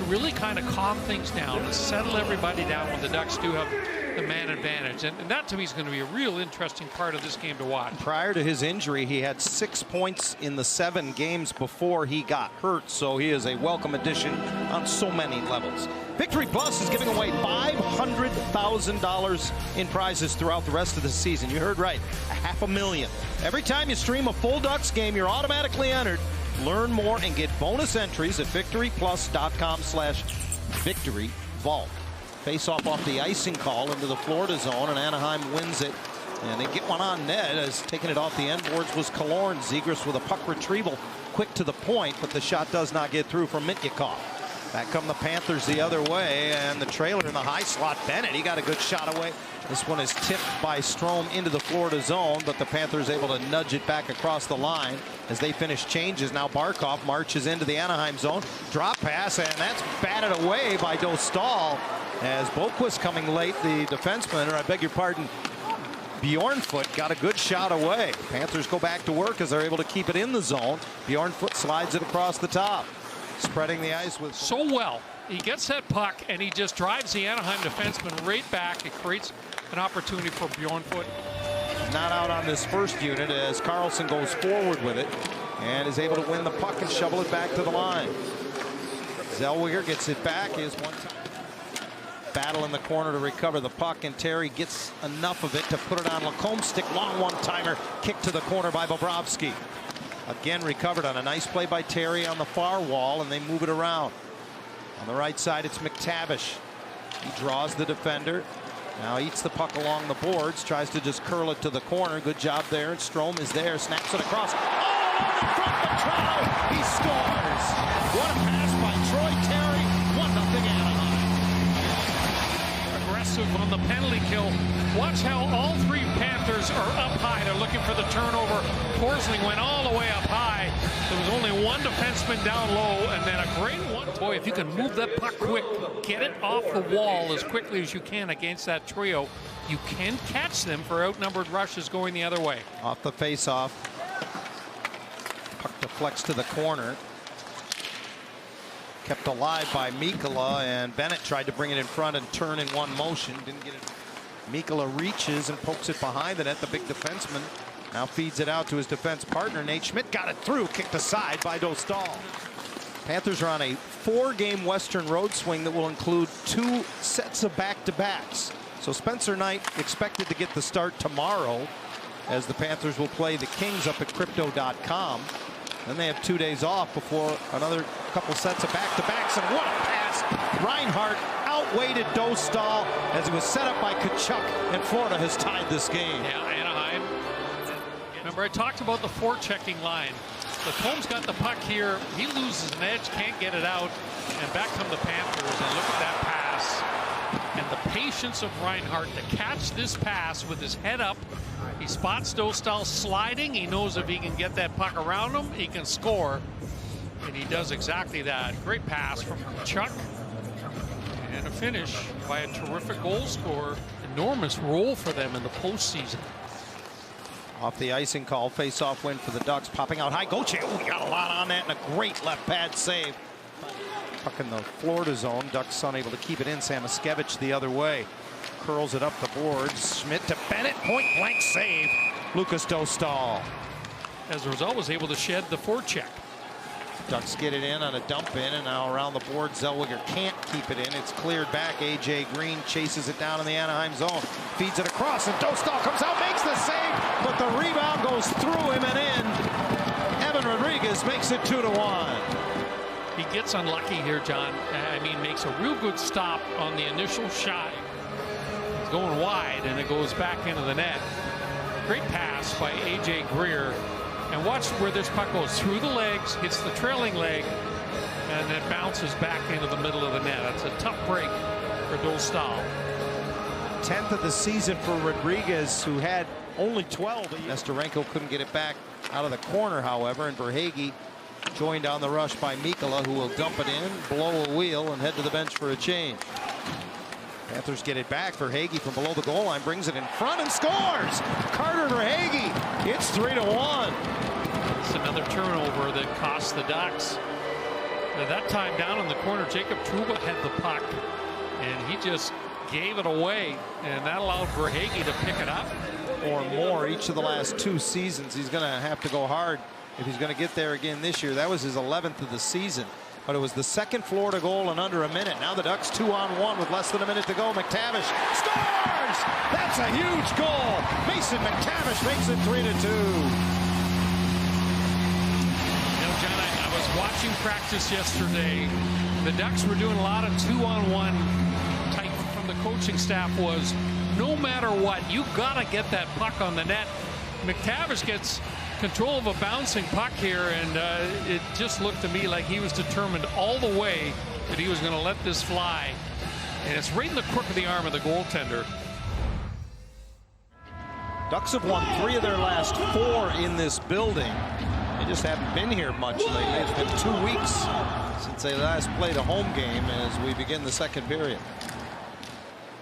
really kind of calm things down and settle everybody down when the Ducks do have the man advantage. And that, to me, is going to be a real interesting part of this game to watch. Prior to his injury, he had 6 points in the 7 games before he got hurt, so he is a welcome addition on so many levels. Victory Plus is giving away $500,000 in prizes throughout the rest of the season. You heard right, $500,000. Every time you stream a full Ducks game, you're automatically entered. Learn more and get bonus entries at victoryplus.com/victoryvault. Face-off the icing call into the Florida zone, and Anaheim wins it. And they get one on net, as taking it off the end boards was Killorn. Zegras with a puck retrieval, quick to the point, but the shot does not get through from Mityukov. Back come the Panthers the other way, and the trailer in the high slot. Bennett, he got a good shot away. This one is tipped by Strome into the Florida zone, but the Panthers able to nudge it back across the line as they finish changes. Now Barkov marches into the Anaheim zone. Drop pass, and that's batted away by Dostal. As Boquist coming late, the defenseman, or I beg your pardon, Bjornfoot got a good shot away. Panthers go back to work as they're able to keep it in the zone. Bjornfoot slides it across the top. Spreading the ice with so well. He gets that puck and he just drives the Anaheim defenseman right back. It creates an opportunity for Bjornfoot. Not out on this first unit as Carlson goes forward with it and is able to win the puck and shovel it back to the line. Zellweger gets it back. His one time battle in the corner to recover the puck, and Terry gets enough of it to put it on Lacombe's stick. Long one-timer, kick to the corner by Bobrovsky. Again recovered on a nice play by Terry on the far wall, and they move it around. On the right side, it's McTavish. He draws the defender. Now eats the puck along the boards, tries to just curl it to the corner. Good job there, and Strome is there, snaps it across. Oh, in front of the crowd! He scores! What a pass by Troy Terry. 1-0 Anaheim. Aggressive on the penalty kill. Watch how all 3 Panthers are up high. They're looking for the turnover. Forsling went all the way up high. There was only one defenseman down low, and then a great one. Boy, if you can move that puck quick, get it off the wall as quickly as you can against that trio, you can catch them for outnumbered rushes going the other way. Off the face-off. Puck deflects to the corner. Kept alive by Mikkola, and Bennett tried to bring it in front and turn in one motion. Didn't get it. Mikkola reaches and pokes it behind the net. The big defenseman now feeds it out to his defense partner. Nate Schmidt got it through, kicked aside by Dostal. Panthers are on a 4-game Western road swing that will include 2 sets of back-to-backs. So Spencer Knight expected to get the start tomorrow, as the Panthers will play the Kings up at Crypto.com. Then they have 2 days off before another couple sets of back-to-backs. And what a pass! Reinhart outweighted Dostal as he was set up by Tkachuk, and Florida has tied this game. Yeah, Anaheim. Remember, I talked about the forechecking line. Lacomb's got the puck here. He loses an edge, can't get it out, and back come the Panthers. And look at that pass. And the patience of Reinhart to catch this pass with his head up. He spots Dostal sliding. He knows if he can get that puck around him, he can score. And he does exactly that. Great pass from Chuck. And a finish by a terrific goal scorer. Enormous role for them in the postseason. Off the icing call, face-off win for the Ducks. Popping out high. Goche, oh, he got a lot on that, and a great left pad save. Puck in the Florida zone. Ducks unable to keep it in. Samoskevich the other way. Curls it up the boards. Schmidt to Bennett. Point-blank save. Lucas Dostal. As a result, was able to shed the forecheck. Ducks get it in on a dump in, and now around the board, Zellweger can't keep it in. It's cleared back. A.J. Green chases it down in the Anaheim zone. Feeds it across, and Dostal comes out, makes the save, but the rebound goes through him and in. Evan Rodriguez makes it 2-1. He gets unlucky here, John. I mean, makes a real good stop on the initial shot. He's going wide, and it goes back into the net. Great pass by A.J. Greer. And watch where this puck goes through the legs, hits the trailing leg, and then bounces back into the middle of the net. That's a tough break for Dostal. 10th of the season for Rodriguez, who had only 12. Nesterenko couldn't get it back out of the corner, however, and Verhaeghe joined on the rush by Mikkola, who will dump it in, blow a wheel, and head to the bench for a change. Panthers get it back. Verhaeghe from below the goal line brings it in front and scores. Carter Verhaeghe. It's 3-1. It's another turnover that costs the Ducks. At that time down in the corner, Jacob Trouba had the puck, and he just gave it away, and that allowed Verhaeghe to pick it up. Or more each of the last 2 seasons. He's going to have to go hard if he's going to get there again this year. That was his 11th of the season, but it was the second Florida goal in under a minute. Now the Ducks 2-on-1 with less than a minute to go. McTavish scores! That's a huge goal. Mason McTavish makes it 3-2. John, I was watching practice yesterday. The Ducks were doing a lot of 2-on-1 type from the coaching staff. Was no matter what, you got to get that puck on the net. McTavish gets control of a bouncing puck here, and it just looked to me like he was determined all the way that he was going to let this fly. And it's right in the crook of the arm of the goaltender. Ducks have won 3 of their last 4 in this building. They just haven't been here much lately. It's been 2 weeks since they last played a home game as we begin the second period.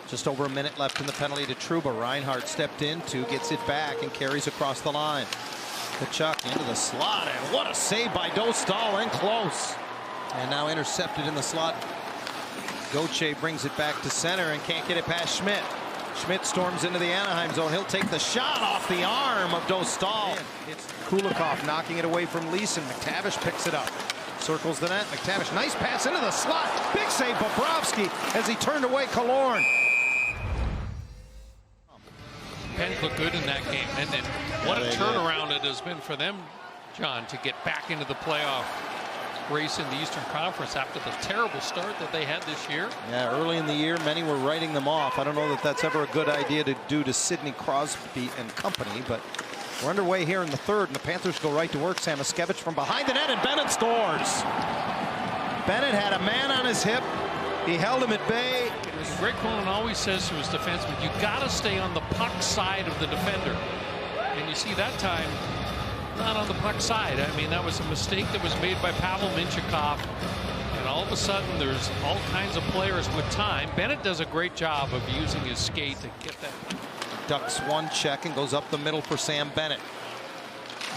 Just over a minute left in the penalty to Trouba. Reinhart stepped into, gets it back, and carries across the line. Kachuk into the slot, and what a save by Dostal, and close. And now intercepted in the slot. Gauthier brings it back to center and can't get it past Schmidt. Schmidt storms into the Anaheim zone. He'll take the shot off the arm of Dostal. It's Kulikov knocking it away from Leeson. McTavish picks it up. Circles the net. McTavish, nice pass into the slot. Big save, Bobrovsky, as he turned away Killorn. Pens look good in that game, and then what a turnaround it has been for them, John, to get back into the playoff race in the Eastern Conference after the terrible start that they had this year. Yeah, early in the year, many were writing them off. I don't know that that's ever a good idea to do to Sidney Crosby and company, but we're underway here in the third, and the Panthers go right to work. Samoskevich from behind the net, and Bennett scores. Bennett had a man on his hip. He held him at bay. Greg Cronin always says to his defenseman, you got to stay on the puck side of the defender. And you see that time, not on the puck side. I mean, that was a mistake that was made by Pavel Minchikov. And all of a sudden, there's all kinds of players with time. Bennett does a great job of using his skate to get that. Ducks one check and goes up the middle for Sam Bennett.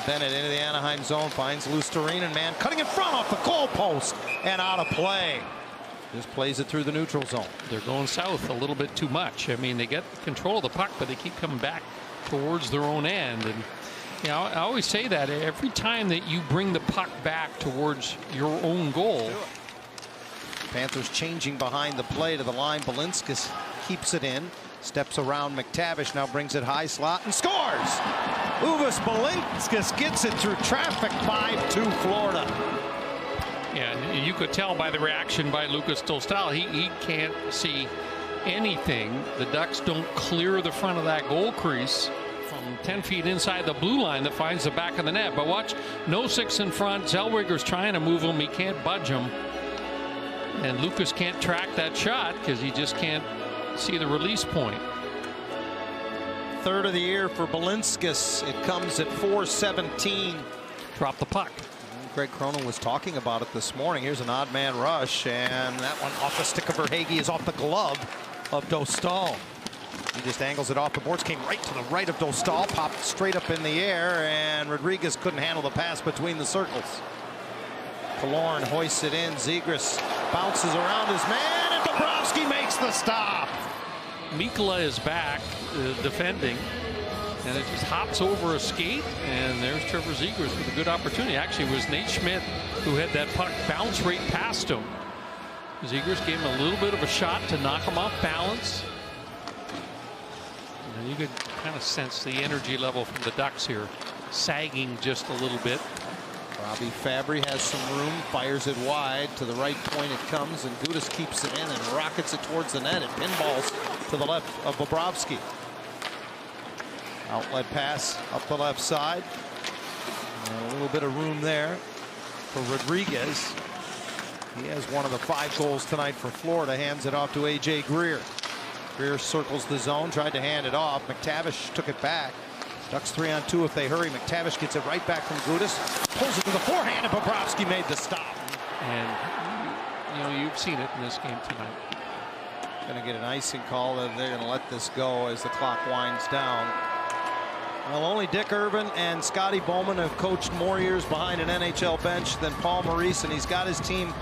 Bennett into the Anaheim zone, finds Luostarinen, man cutting in front off the goal post and out of play. Just plays it through the neutral zone. They're going south a little bit too much. I mean, they get control of the puck, but they keep coming back towards their own end. And you know, I always say that every time that you bring the puck back towards your own goal. Panthers changing behind the play to the line. Balinskis keeps it in, steps around McTavish, now brings it high slot and scores. Uvis Balinskis gets it through traffic. 5-2 Florida. Yeah, and you could tell by the reaction by Lucas Dostal. He can't see anything. The Ducks don't clear the front of that goal crease from 10 feet inside the blue line that finds the back of the net. But watch, no 6 in front. Zellweger's trying to move him. He can't budge him. And Lucas can't track that shot because he just can't see the release point. Third of the year for Balinskis. It comes at 4:17. Drop the puck. Greg Cronin was talking about it this morning. Here's an odd man rush, and that one off the stick of Verhaeghe is off the glove of Dostal. He just angles it off the boards, came right to the right of Dostal, popped straight up in the air, and Rodriguez couldn't handle the pass between the circles. Killorn hoists it in. Zegras bounces around his man, and Bobrovsky makes the stop. Mikkola is back defending. And it just hops over a skate, and there's Trevor Zegras with a good opportunity. Actually, it was Nate Schmidt who had that puck bounce right past him. Zegras gave him a little bit of a shot to knock him off balance. And you could kind of sense the energy level from the Ducks here, sagging just a little bit. Robbie Fabry has some room, fires it wide. To the right point it comes, and Gudas keeps it in and rockets it towards the net. It pinballs to the left of Bobrovsky. Outlet pass up the left side. And a little bit of room there for Rodriguez. He has one of the 5 goals tonight for Florida. Hands it off to A.J. Greer. Greer circles the zone, tried to hand it off. McTavish took it back. Ducks 3-on-2 if they hurry. McTavish gets it right back from Gudas. Pulls it to the forehand, and Bobrovsky made the stop. And you know, you've seen it in this game tonight. Going to get an icing call. They're going to let this go as the clock winds down. Well, only Dick Irvin and Scotty Bowman have coached more years behind an NHL bench than Paul Maurice, and he's got his team